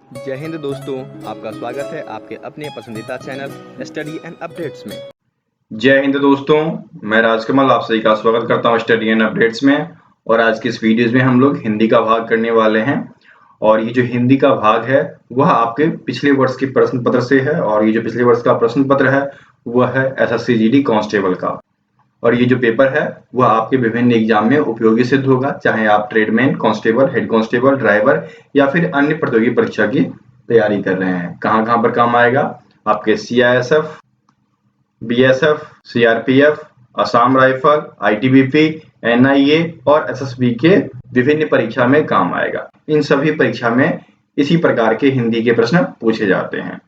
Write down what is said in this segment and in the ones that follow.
जय हिंद दोस्तों, आपका स्वागत है आपके अपने पसंदीदा चैनल स्टडी एंड अपडेट्स में। जय हिंद दोस्तों, मैं राजकमल आप सभी का स्वागत करता हूं स्टडी एंड अपडेट्स में। और आज की इस वीडियोस में हम लोग हिंदी का भाग करने वाले हैं। और ये जो हिंदी का भाग है वह आपके पिछले वर्ष के प्रश्न पत्र से है। और ये जो पिछले वर्ष का प्रश्न पत्र है वह है एसएससी जीडी कांस्टेबल का। और ये जो पेपर है वह आपके विभिन्न एग्जाम में उपयोगी सिद्ध होगा, चाहे आप tradesman, constable, head constable, driver या फिर अन्य प्रतियोगी परीक्षा की तैयारी कर रहे हैं। कहाँ कहाँ पर काम आएगा? आपके CISF, BSF, CRPF, Assam rifle, ITBP, NIA और एसएसबी के विभिन्न परीक्षा में काम आएगा। इन सभी परीक्षा में इसी प्रकार के हिंदी के प्रश्न पूछे जाते हैं।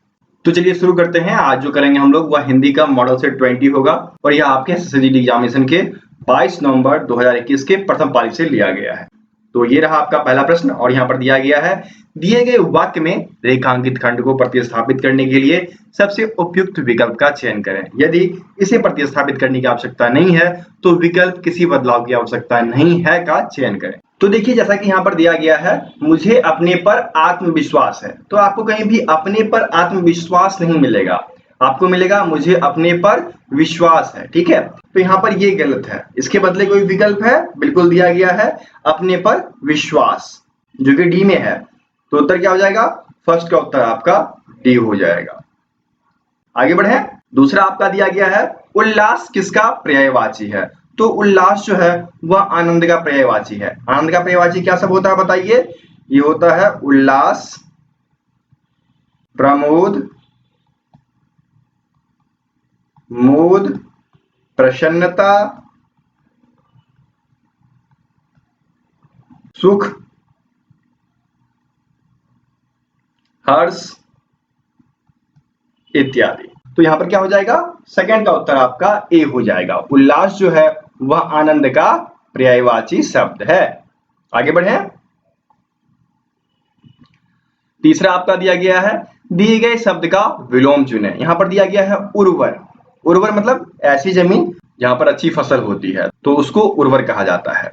तो चलिए शुरू करते हैं। आज जो करेंगे हम लोग वह हिंदी का मॉडल सेट 20 होगा और यह आपके एसएससी एग्जामिनेशन के 22 नवंबर 2021 के प्रथम पाली से लिया गया है। तो ये रहा आपका पहला प्रश्न और यहाँ पर दिया गया है, दिए गए वाक्य में रेखांकित खंड को प्रतिस्थापित करने के लिए सबसे उपयुक्त विकल्प का चयन करें। यदि इसे प्रतिस्थापित करने की आवश्यकता नहीं है तो विकल्प किसी बदलाव की आवश्यकता नहीं है का चयन करें। तो देखिए, जैसा कि यहाँ पर दिया गया है, मुझे अपने पर आत्मविश्वास है, तो आपको कहीं भी अपने पर आत्मविश्वास नहीं मिलेगा, आपको मिलेगा मुझे अपने पर विश्वास है। ठीक है, तो यहाँ पर ये गलत है। इसके बदले कोई विकल्प है, बिल्कुल दिया गया है अपने पर विश्वास, जो कि डी में है। तो उत्तर क्या हो जाएगा? फर्स्ट का उत्तर आपका डी हो जाएगा। आगे बढ़े। दूसरा आपका दिया गया है, उल्लास किसका पर्यायवाची है? तो उल्लास जो है वह आनंद का पर्यायवाची है। आनंद का पर्यायवाची क्या सब होता है बताइए? ये होता है उल्लास, प्रमोद, मोद, प्रसन्नता, सुख, हर्ष इत्यादि। तो यहां पर क्या हो जाएगा? सेकंड का उत्तर आपका ए हो जाएगा। उल्लास जो है वह आनंद का पर्यायवाची शब्द है। आगे बढ़े। तीसरा आपका दिया गया है, दिए गए शब्द का विलोम चुनें। यहां पर दिया गया है उर्वर। उर्वर मतलब ऐसी जमीन जहां पर अच्छी फसल होती है तो उसको उर्वर कहा जाता है।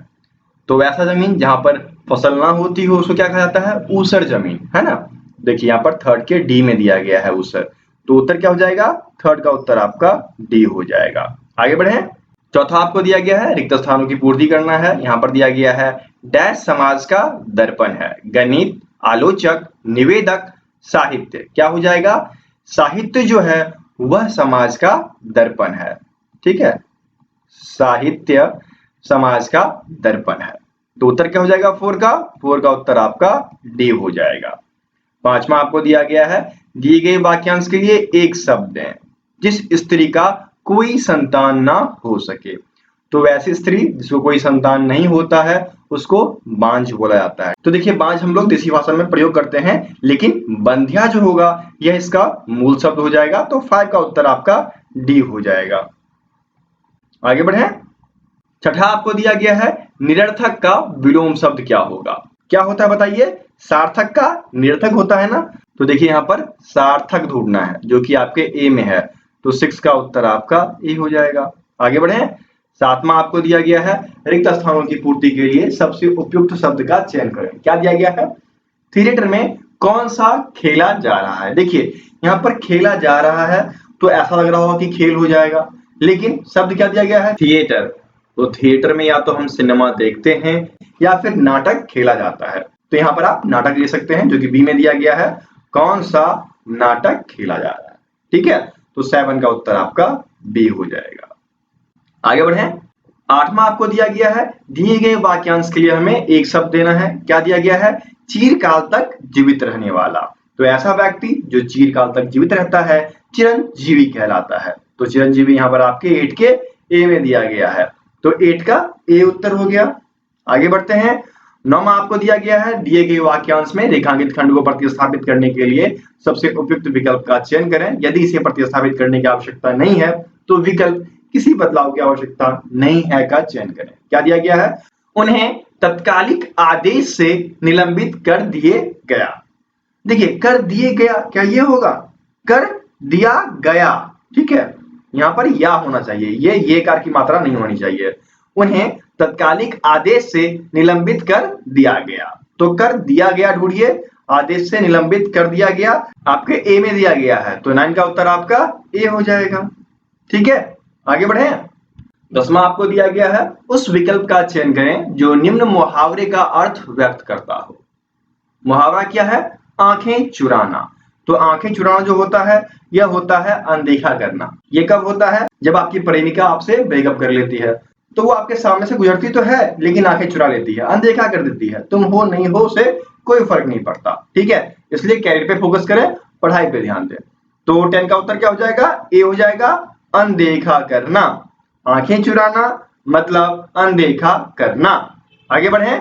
तो वैसा जमीन जहां पर फसल ना होती हो उसको क्या कहा जाता है? ऊसर जमीन, है ना। देखिए यहाँ पर थर्ड के डी में दिया गया है ऊसर। तो उत्तर क्या हो जाएगा? थर्ड का उत्तर आपका डी हो जाएगा। आगे बढ़े। चौथा आपको दिया गया है, रिक्त स्थानों की पूर्ति करना है। यहाँ पर दिया गया है, डैश समाज का दर्पण है? गणित, आलोचक, निवेदक, साहित्य। क्या हो जाएगा? साहित्य जो है वह समाज का दर्पण है। ठीक है, साहित्य समाज का दर्पण है। तो उत्तर क्या हो जाएगा? फोर का उत्तर आपका डी हो जाएगा। पांचवा आपको दिया गया है, दिए गए वाक्यांश के लिए एक शब्द दें जिस स्त्री का कोई संतान ना हो सके। तो वैसी स्त्री जिसको कोई संतान नहीं होता है उसको बांझ बोला जाता है। तो देखिए, बांझ हम लोग देसी भाषा में प्रयोग करते हैं, लेकिन बंध्या जो होगा यह इसका मूल शब्द हो जाएगा। तो 5 का उत्तर आपका डी हो जाएगा। आगे बढ़े। छठा आपको दिया गया है, निरर्थक का विलोम शब्द क्या होगा? क्या होता है बताइए? सार्थक का निरर्थक होता है ना। तो देखिए यहाँ पर सार्थक ढूंढना है जो कि आपके ए में है। तो 6 का उत्तर आपका ए हो जाएगा। आगे बढ़े। सातवां आपको दिया गया है, रिक्त स्थानों की पूर्ति के लिए सबसे उपयुक्त शब्द का चयन करें। क्या दिया गया है? थिएटर में कौन सा खेला जा रहा है? देखिए यहाँ पर खेला जा रहा है तो ऐसा लग रहा होगा कि खेल हो जाएगा, लेकिन शब्द क्या दिया गया है? थिएटर। तो थिएटर में या तो हम सिनेमा देखते हैं या फिर नाटक खेला जाता है। तो यहाँ पर आप नाटक ले सकते हैं जो कि बी में दिया गया है, कौन सा नाटक खेला जा रहा है। ठीक है, तो 7 का उत्तर आपका बी हो जाएगा। आगे बढ़े। आठवां आपको दिया गया है, दिए गए वाक्यांश के लिए हमें एक शब्द देना है। क्या दिया गया है? चिरकाल तक जीवित रहने वाला। तो ऐसा व्यक्ति जो चिरकाल तक जीवित रहता है चिरंजीवी कहलाता है। तो चिरंजीवी यहाँ पर आपके 8 के ए में दिया गया है। तो 8 का ए उत्तर हो गया। आगे बढ़ते हैं। 9वां आपको दिया गया है, दिए गए वाक्यांश में रेखांकित खंड को प्रतिस्थापित करने के लिए सबसे उपयुक्त विकल्प का चयन करें। यदि इसे प्रतिस्थापित करने की आवश्यकता नहीं है तो विकल्प किसी बदलाव की आवश्यकता नहीं है का चयन करें। क्या दिया गया है? उन्हें तत्कालिक आदेश से निलंबित कर दिए गया। देखिए, कर दिए गया क्या ये होगा? कर दिया गया। ठीक है, यहाँ पर या होना चाहिए, ये कार की मात्रा नहीं होनी चाहिए। उन्हें तत्कालिक आदेश से निलंबित कर दिया गया। तो कर दिया गया ढूंढिए, आदेश से निलंबित कर दिया गया, आपके ए में दिया गया है, तो 9 का उत्तर आपका ए हो जाएगा। ठीक है, आगे बढ़े। 10वां आपको दिया गया है, उस विकल्प का चयन करें जो निम्न मुहावरे का अर्थ व्यक्त करता हो। मुहावरा क्या है? आंखें चुराना। तो आंखें चुराना जो होता है यह होता है अनदेखा करना। ये कब होता है? जब आपकी प्रेमिका आपसे ब्रेकअप कर लेती है, तो वो आपके सामने से गुजरती तो है लेकिन आंखें चुरा लेती है, अनदेखा कर देती है। तुम हो नहीं हो उसे कोई फर्क नहीं पड़ता। ठीक है, इसलिए कैरियर पे फोकस करें, पढ़ाई पे ध्यान दें। तो 10 का उत्तर क्या हो जाएगा? ए हो जाएगा, अनदेखा करना। आंखें चुराना मतलब अनदेखा करना। आगे बढ़े।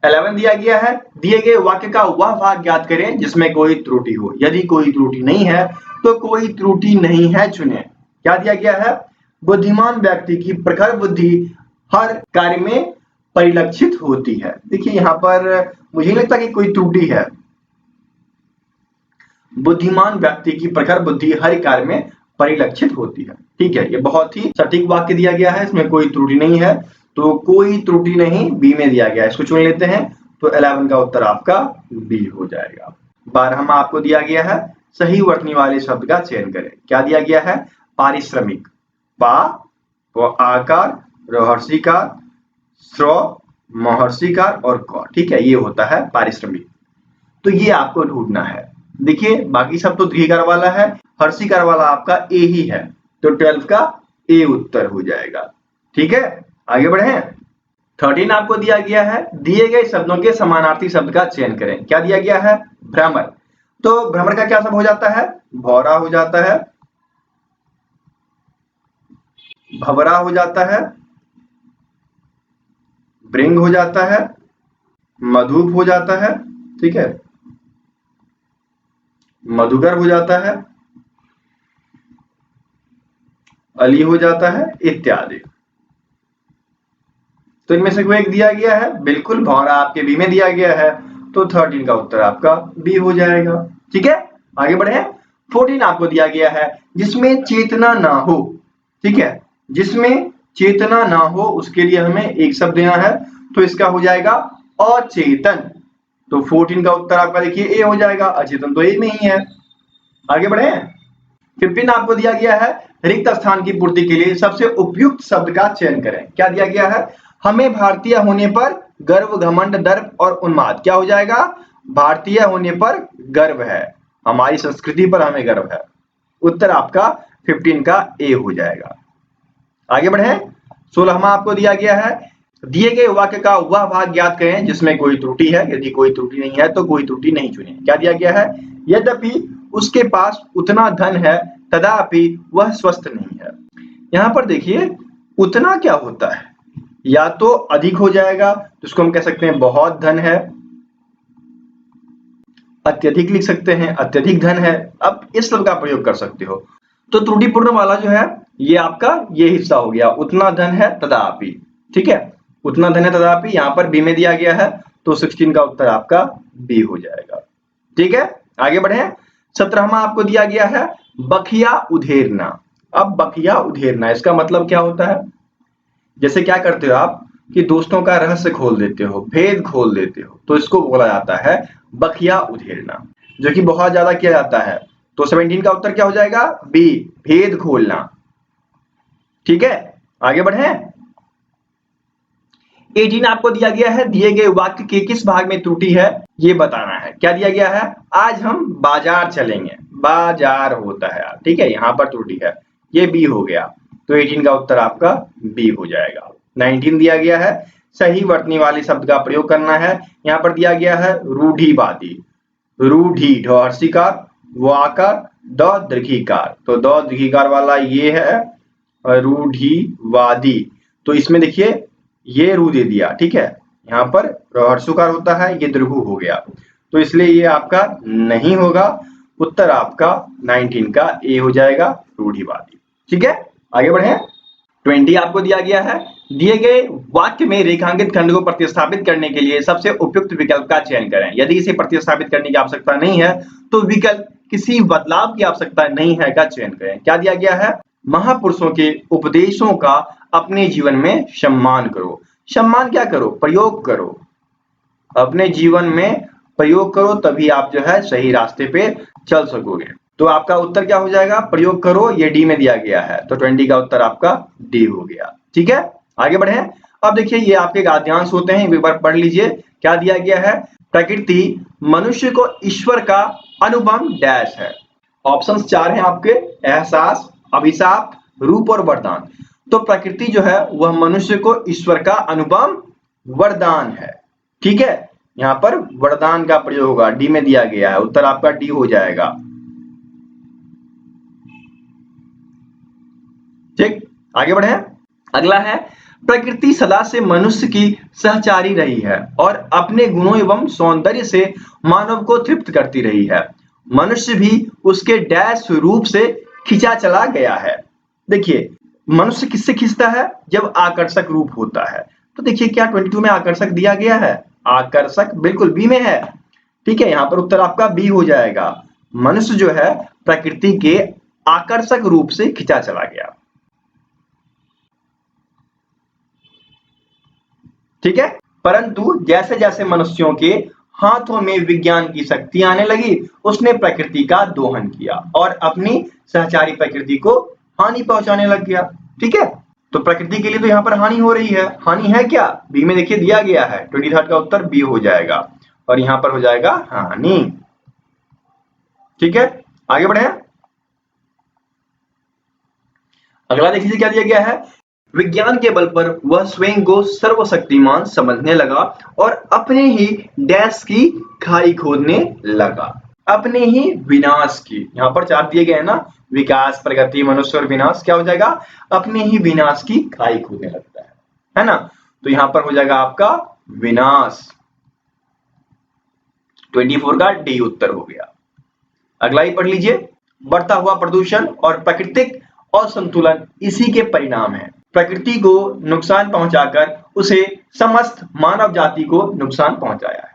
11 दिया गया है, दिए गए वाक्य का वह भाग ज्ञात करें जिसमें कोई त्रुटि हो। यदि कोई त्रुटि नहीं है तो कोई त्रुटि नहीं है चुने। क्या दिया गया है? बुद्धिमान व्यक्ति की प्रखर बुद्धि हर कार्य में परिलक्षित होती है। देखिए यहाँ पर मुझे नहीं लगता कि कोई त्रुटि है। बुद्धिमान व्यक्ति की प्रखर बुद्धि हर कार्य में परिलक्षित होती है। ठीक है, ये बहुत ही सटीक वाक्य दिया गया है, इसमें कोई त्रुटि नहीं है, तो कोई त्रुटि नहीं बी में दिया गया है, इसको चुन लेते हैं। तो 11 का उत्तर आपका बी हो जाएगा। 12वां आपको दिया गया है, सही वर्तनी वाले शब्द का चयन करें। क्या दिया गया है? पारिश्रमिक। पा वो आकार, रहर्षिकार, स्र महर्षिकार और क। ठीक है, ये होता है पारिश्रमिक। तो ये आपको ढूंढना है। देखिए बाकी सब तो दीर्घिकार वाला है, हर्षिकार वाला आपका ए ही है, तो 12 का ए उत्तर हो जाएगा। ठीक है, आगे बढ़े। 13 आपको दिया गया है, दिए गए शब्दों के समानार्थी शब्द का चयन करें। क्या दिया गया है? भ्रमर। तो भ्रमर का क्या शब्द हो जाता है? भौरा हो जाता है, भवरा हो जाता है, भृंग हो जाता है, मधुप हो जाता है, ठीक है, मधुकर हो जाता है, अली हो जाता है इत्यादि। तो इनमें से कोई एक दिया गया है, बिल्कुल भौरा आपके बी में दिया गया है, तो 13 का उत्तर आपका बी हो जाएगा। ठीक है, आगे बढ़े। 14 आपको दिया गया है, जिसमें चेतना ना हो। ठीक है, जिसमें चेतना ना हो उसके लिए हमें एक शब्द देना है, तो इसका हो जाएगा अचेतन। तो 14 का उत्तर आपका देखिए ए हो जाएगा, अचेतन तो ए में ही है। आगे बढ़े। 15 आपको दिया गया है, रिक्त स्थान की पूर्ति के लिए सबसे उपयुक्त शब्द का चयन करें। क्या दिया गया है? हमें भारतीय होने पर गर्व, घमंड, दर्प और उन्माद। क्या हो जाएगा? भारतीय होने पर गर्व है, हमारी संस्कृति पर हमें गर्व है। उत्तर आपका 15 का ए हो जाएगा। आगे बढ़े। 16वां आपको दिया गया है, दिए गए वाक्य का वह भाग ज्ञात करें जिसमें कोई त्रुटि है। यदि कोई त्रुटि नहीं है तो कोई त्रुटि नहीं चुने। क्या दिया गया है? यद्यपि उसके पास उतना धन है तथापि वह स्वस्थ नहीं है। यहाँ पर देखिए उतना क्या होता है, या तो अधिक हो जाएगा तो उसको हम कह सकते हैं बहुत धन है, अत्यधिक लिख सकते हैं अत्यधिक धन है। अब इस शब्द का प्रयोग कर सकते हो। तो त्रुटिपूर्ण वाला जो है ये आपका ये हिस्सा हो गया, उतना धन है तथापि। ठीक है, उतना धन है तथापि यहाँ पर बी में दिया गया है, तो 16 का उत्तर आपका बी हो जाएगा। ठीक है, आगे बढ़े। 17वां आपको दिया गया है, बखिया उधेरना। अब बखिया उधेरना इसका मतलब क्या होता है? जैसे क्या करते हो आप कि दोस्तों का रहस्य खोल देते हो, भेद खोल देते हो, तो इसको बोला जाता है बखिया उधेरना, जो कि बहुत ज्यादा किया जाता है। तो 17 का उत्तर क्या हो जाएगा? बी, भेद खोलना। ठीक है, आगे बढ़े। 18 आपको दिया गया है, दिए गए वाक्य के किस भाग में त्रुटि है ये बताना है। क्या दिया गया है? आज हम बाजार चलेंगे, बाजार होता है। ठीक है, यहाँ पर त्रुटि है, ये बी हो गया, तो 18 का उत्तर आपका बी हो जाएगा। 19 दिया गया है, सही वर्तनी वाले शब्द का प्रयोग करना है। यहाँ पर दिया गया है रूढ़िवादी। रूढ़ी ढर्षिकार, वाकार, द दीर्घिकार, तो द दीर्घिकार वाला ये है रूढ़िवादी। तो इसमें देखिए ये रू दे दिया। ठीक है, यहाँ पर हर्षुकार होता है, ये दीर्घु हो गया, तो इसलिए ये आपका नहीं होगा। उत्तर आपका 19 का ए हो जाएगा, रूढ़िवादी। ठीक है, आगे बढ़े। 20 आपको दिया गया है, दिए गए वाक्य में रेखांकित खंड को प्रतिस्थापित करने के लिए सबसे उपयुक्त विकल्प का चयन करें। यदि इसे प्रतिस्थापित करने की आवश्यकता नहीं है तो विकल्प किसी बदलाव की आवश्यकता नहीं है का चयन करें। क्या दिया गया है? महापुरुषों के उपदेशों का अपने जीवन में सम्मान करो। सम्मान क्या करो? प्रयोग करो, अपने जीवन में प्रयोग करो तभी आप जो है सही रास्ते पे चल सकोगे। तो आपका उत्तर क्या हो जाएगा, प्रयोग करो, ये डी में दिया गया है, तो 20 का उत्तर आपका डी हो गया। ठीक है, आगे बढ़े। अब देखिए ये आपके गद्यांश होते हैं, एक बार पढ़ लीजिए। क्या दिया गया है, प्रकृति मनुष्य को ईश्वर का अनुपम डैश है। ऑप्शंस 4 हैं आपके, एहसास, अभिशाप, रूप और वरदान। तो प्रकृति जो है वह मनुष्य को ईश्वर का अनुपम वरदान है। ठीक है, यहाँ पर वरदान का प्रयोग होगा, डी में दिया गया है, उत्तर आपका डी हो जाएगा। ठीक, आगे बढ़े। अगला है, प्रकृति सदा से मनुष्य की सहचारी रही है और अपने गुणों एवं सौंदर्य से मानव को तृप्त करती रही है। मनुष्य भी उसके डैश रूप से खिंचा चला गया है। देखिए मनुष्य किससे खिंचता है, जब आकर्षक रूप होता है। तो देखिए क्या 22 में आकर्षक दिया गया है, आकर्षक बिल्कुल बी में है। ठीक है, यहाँ पर उत्तर आपका बी हो जाएगा। मनुष्य जो है प्रकृति के आकर्षक रूप से खिंचा चला गया। ठीक है, परंतु जैसे जैसे मनुष्यों के हाथों में विज्ञान की शक्ति आने लगी, उसने प्रकृति का दोहन किया और अपनी सहचारी प्रकृति को हानि पहुंचाने लग गया। ठीक है, तो प्रकृति के लिए तो यहाँ पर हानि हो रही है। हानि है क्या, बी में देखिए दिया गया है, 23 का उत्तर बी हो जाएगा और यहाँ पर हो जाएगा हानि। ठीक है, आगे बढ़े। अगला देखिए क्या दिया गया है, विज्ञान के बल पर वह स्वयं को सर्वशक्तिमान समझने लगा और अपने ही डैश की खाई खोदने लगा। अपने ही विनाश की, यहाँ पर 4 दिए गए हैं ना, विकास, प्रगति, मनुष्य और विनाश। क्या हो जाएगा, अपने ही विनाश की खाई खोदने लगता है ना। तो यहाँ पर हो जाएगा आपका विनाश। 24 का डी उत्तर हो गया। अगला ही पढ़ लीजिए, बढ़ता हुआ प्रदूषण और प्राकृतिक असंतुलन इसी के परिणाम है। प्रकृति को नुकसान पहुंचाकर उसे समस्त मानव जाति को नुकसान पहुंचाया है।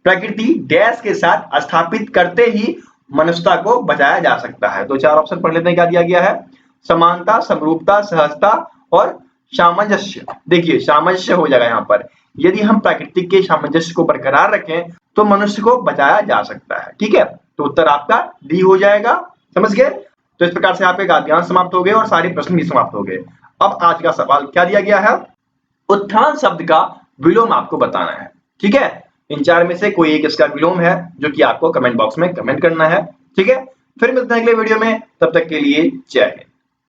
प्रकृति डैश के साथ स्थापित करते ही मनुष्यता को बचाया जा सकता है। तो 4 ऑप्शन पढ़ लेते हैं, क्या दिया गया है, समानता, समरूपता, सहजता और सामंजस्य। देखिए सामंजस्य हो जाएगा यहाँ पर, यदि हम प्रकृति के सामंजस्य को बरकरार रखें तो मनुष्य को बचाया जा सकता है। ठीक है, तो उत्तर आपका डी हो जाएगा। समझ गए। तो इस प्रकार से आपके गद्यांश समाप्त हो गए और सारे प्रश्न भी समाप्त हो गए। अब आज का सवाल क्या दिया गया है, उत्थान शब्द का विलोम आपको बताना है। ठीक है, इन 4 में से कोई एक इसका विलोम है जो कि आपको कमेंट बॉक्स में कमेंट करना है। ठीक है, फिर मिलते हैं अगले वीडियो में, तब तक के लिए जय हिंद।